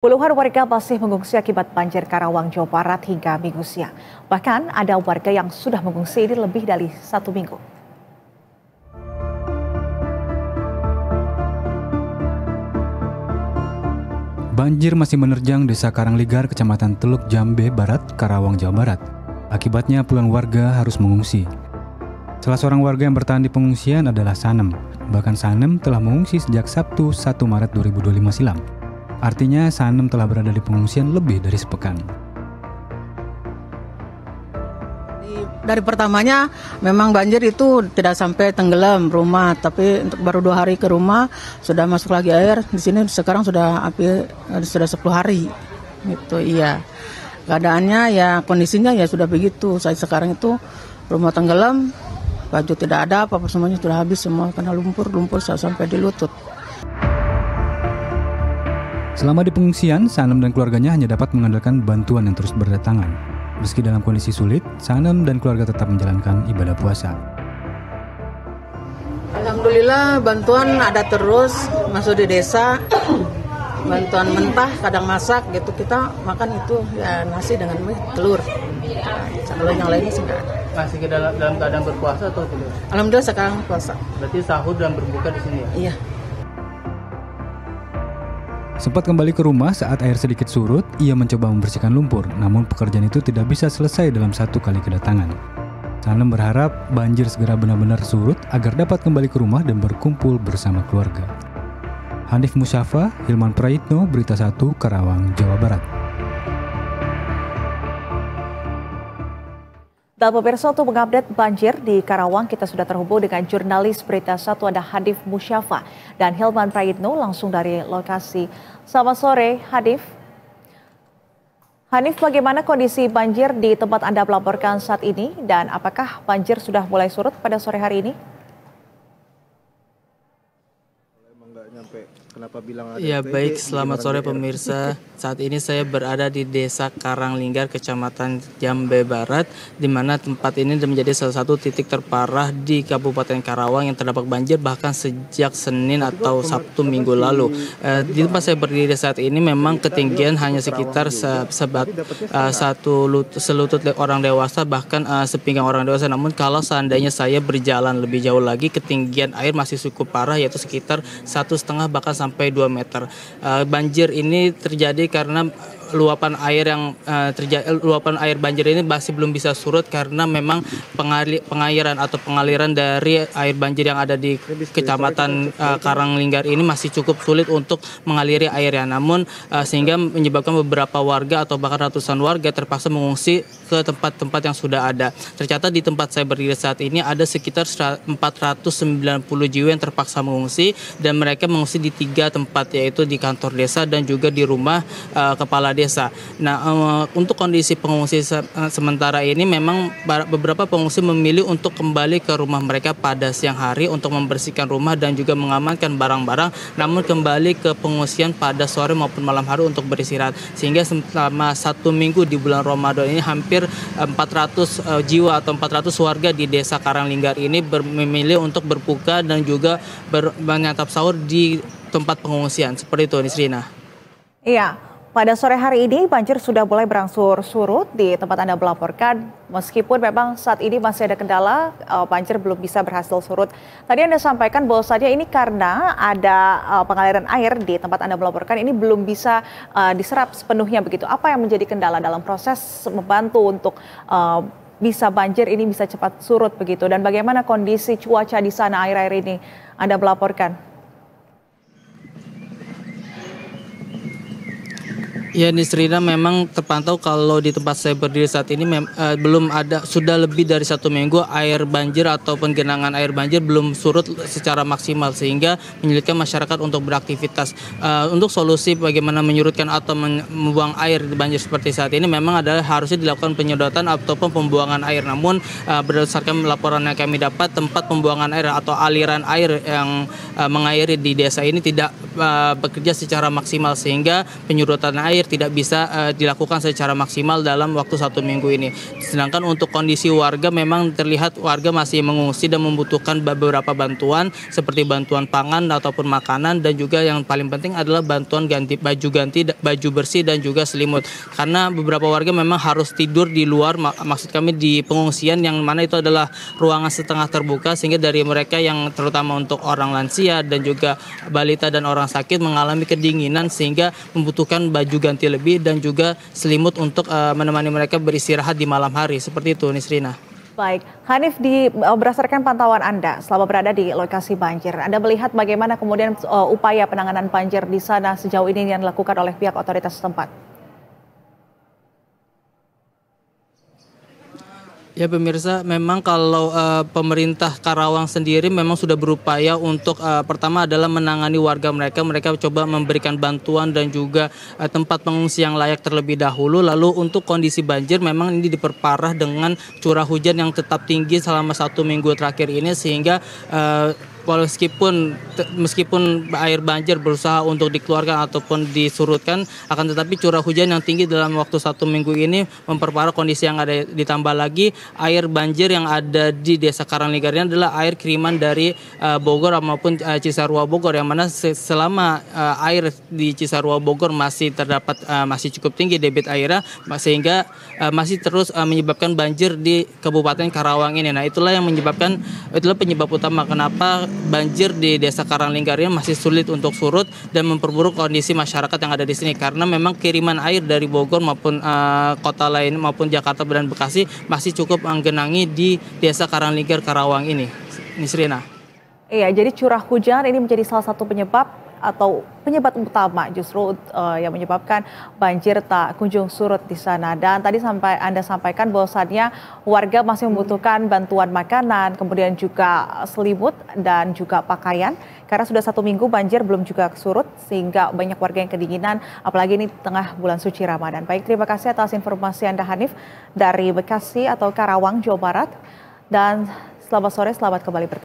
Puluhan warga masih mengungsi akibat banjir Karawang, Jawa Barat hingga Minggu siang. Bahkan ada warga yang sudah mengungsi ini lebih dari 1 minggu. Banjir masih menerjang Desa Karangligar, Kecamatan Teluk Jambe Barat, Karawang, Jawa Barat. Akibatnya puluhan warga harus mengungsi. Salah seorang warga yang bertahan di pengungsian adalah Sanem. Bahkan Sanem telah mengungsi sejak Sabtu 1 Maret 2025 silam. Artinya Sanem telah berada di pengungsian lebih dari sepekan. Dari pertamanya memang banjir itu tidak sampai tenggelam rumah, tapi untuk baru 2 hari ke rumah sudah masuk lagi air. Di sini sekarang sudah 10 hari. Gitu, iya. Keadaannya ya kondisinya ya sudah begitu. Saat sekarang itu rumah tenggelam, baju tidak ada, apa semuanya sudah habis semua karena lumpur sampai di lutut. Selama di pengungsian, Sanem dan keluarganya hanya dapat mengandalkan bantuan yang terus berdatangan. Meski dalam kondisi sulit, Sanem dan keluarga tetap menjalankan ibadah puasa. Alhamdulillah bantuan ada terus masuk di desa. Bantuan mentah, kadang masak gitu, kita makan itu ya nasi dengan telur. Kalau yang lainnya sih enggak ada. Masih dalam keadaan berpuasa atau tidak? Alhamdulillah sekarang puasa. Berarti sahur dan berbuka di sini ya? Iya. Sempat kembali ke rumah saat air sedikit surut, ia mencoba membersihkan lumpur, namun pekerjaan itu tidak bisa selesai dalam 1 kali kedatangan. Sanem berharap banjir segera benar-benar surut agar dapat kembali ke rumah dan berkumpul bersama keluarga. Hanif Musyafa, Hilman Praitno, Berita 1, Karawang, Jawa Barat. Dan pemirsa, untuk mengupdate banjir di Karawang, kita sudah terhubung dengan jurnalis Berita 1 ada Hanif Musyafa dan Hilman Praitno langsung dari lokasi. Selamat sore, Hanif. Hanif, bagaimana kondisi banjir di tempat Anda melaporkan saat ini dan apakah banjir sudah mulai surut pada sore hari ini? Ya baik, selamat sore pemirsa. Saat ini saya berada di Desa Karangligar, Kecamatan Jambe Barat, di mana tempat ini menjadi salah satu titik terparah di Kabupaten Karawang yang terdampak banjir bahkan sejak Senin atau Sabtu minggu lalu. Di tempat saya berdiri saat ini memang ketinggian hanya sekitar selutut orang dewasa, bahkan sepinggang orang dewasa. Namun kalau seandainya saya berjalan lebih jauh lagi, ketinggian air masih cukup parah, yaitu sekitar 1,5 bahkan sampai 2 meter. Banjir ini terjadi karena luapan air banjir ini masih belum bisa surut karena memang pengairan atau pengaliran dari air banjir yang ada di Kecamatan Karangligar ini masih cukup sulit untuk mengaliri airnya. Namun sehingga menyebabkan beberapa warga atau bahkan ratusan warga terpaksa mengungsi ke tempat-tempat yang sudah ada. Tercatat di tempat saya berdiri saat ini ada sekitar 490 jiwa yang terpaksa mengungsi, dan mereka mengungsi di 3 tempat, yaitu di kantor desa dan juga di rumah kepala desa. Nah, untuk kondisi pengungsi sementara ini memang beberapa pengungsi memilih untuk kembali ke rumah mereka pada siang hari untuk membersihkan rumah dan juga mengamankan barang-barang, namun kembali ke pengungsian pada sore maupun malam hari untuk beristirahat. Sehingga selama 1 minggu di bulan Ramadan ini hampir 400 jiwa atau 400 warga di Desa Karangligar ini memilih untuk berbuka dan juga menyantap sahur di tempat pengungsian. Seperti itu, Nisrina. Iya. Pada sore hari ini banjir sudah mulai berangsur surut di tempat Anda melaporkan, meskipun memang saat ini masih ada kendala, banjir belum bisa berhasil surut. Tadi Anda sampaikan bahwasannya ini karena ada pengaliran air di tempat Anda melaporkan ini belum bisa diserap sepenuhnya begitu. Apa yang menjadi kendala dalam proses membantu untuk bisa banjir ini bisa cepat surut begitu, dan bagaimana kondisi cuaca di sana akhir-akhir ini Anda melaporkan? Ya, Nisrina, memang terpantau kalau di tempat saya berdiri saat ini belum ada, sudah lebih dari 1 minggu air banjir ataupun genangan air banjir belum surut secara maksimal, sehingga menyulitkan masyarakat untuk beraktivitas. Untuk solusi bagaimana menyurutkan atau membuang air di banjir seperti saat ini memang adalah harusnya dilakukan penyedotan ataupun pembuangan air. Namun berdasarkan laporan yang kami dapat, tempat pembuangan air atau aliran air yang mengairi di desa ini tidak bekerja secara maksimal, sehingga penyurutan air air tidak bisa dilakukan secara maksimal dalam waktu 1 minggu ini. Sedangkan untuk kondisi warga memang terlihat warga masih mengungsi dan membutuhkan beberapa bantuan seperti bantuan pangan ataupun makanan, dan juga yang paling penting adalah bantuan baju bersih dan juga selimut. Karena beberapa warga memang harus tidur di luar, maksud kami di pengungsian yang mana itu adalah ruangan setengah terbuka, sehingga dari mereka yang terutama untuk orang lansia dan juga balita dan orang sakit mengalami kedinginan sehingga membutuhkan baju ganti lebih dan juga selimut untuk menemani mereka beristirahat di malam hari. Seperti itu, Nisrina. Baik, Hanif, berdasarkan pantauan Anda selama berada di lokasi banjir, Anda melihat bagaimana kemudian upaya penanganan banjir di sana sejauh ini yang dilakukan oleh pihak otoritas setempat? Ya pemirsa, memang kalau pemerintah Karawang sendiri memang sudah berupaya untuk pertama adalah menangani warga mereka coba memberikan bantuan dan juga tempat pengungsi yang layak terlebih dahulu. Lalu untuk kondisi banjir memang ini diperparah dengan curah hujan yang tetap tinggi selama 1 minggu terakhir ini, sehingga meskipun air banjir berusaha untuk dikeluarkan ataupun disurutkan, akan tetapi curah hujan yang tinggi dalam waktu 1 minggu ini memperparah kondisi yang ada. Ditambah lagi air banjir yang ada di Desa Karangligar ini adalah air kiriman dari Bogor maupun Cisarua Bogor, yang mana selama air di Cisarua Bogor masih terdapat masih cukup tinggi debit airnya, sehingga masih terus menyebabkan banjir di Kabupaten Karawang ini. Nah, itulah penyebab utama kenapa banjir di Desa Karangligar ini masih sulit untuk surut dan memperburuk kondisi masyarakat yang ada di sini, karena memang kiriman air dari Bogor maupun kota lain maupun Jakarta dan Bekasi masih cukup menggenangi di Desa Karangligar Karawang ini. Nisrina. Iya, jadi curah hujan ini menjadi salah satu penyebab utama justru yang menyebabkan banjir tak kunjung surut di sana. Dan tadi Anda sampaikan bahwasannya warga masih membutuhkan bantuan makanan, kemudian juga selimut dan juga pakaian. Karena sudah 1 minggu banjir belum juga surut, sehingga banyak warga yang kedinginan, apalagi ini tengah bulan suci Ramadan. Baik, terima kasih atas informasi Anda, Hanif, dari Bekasi atau Karawang, Jawa Barat. Dan selamat sore, selamat kembali bertugas.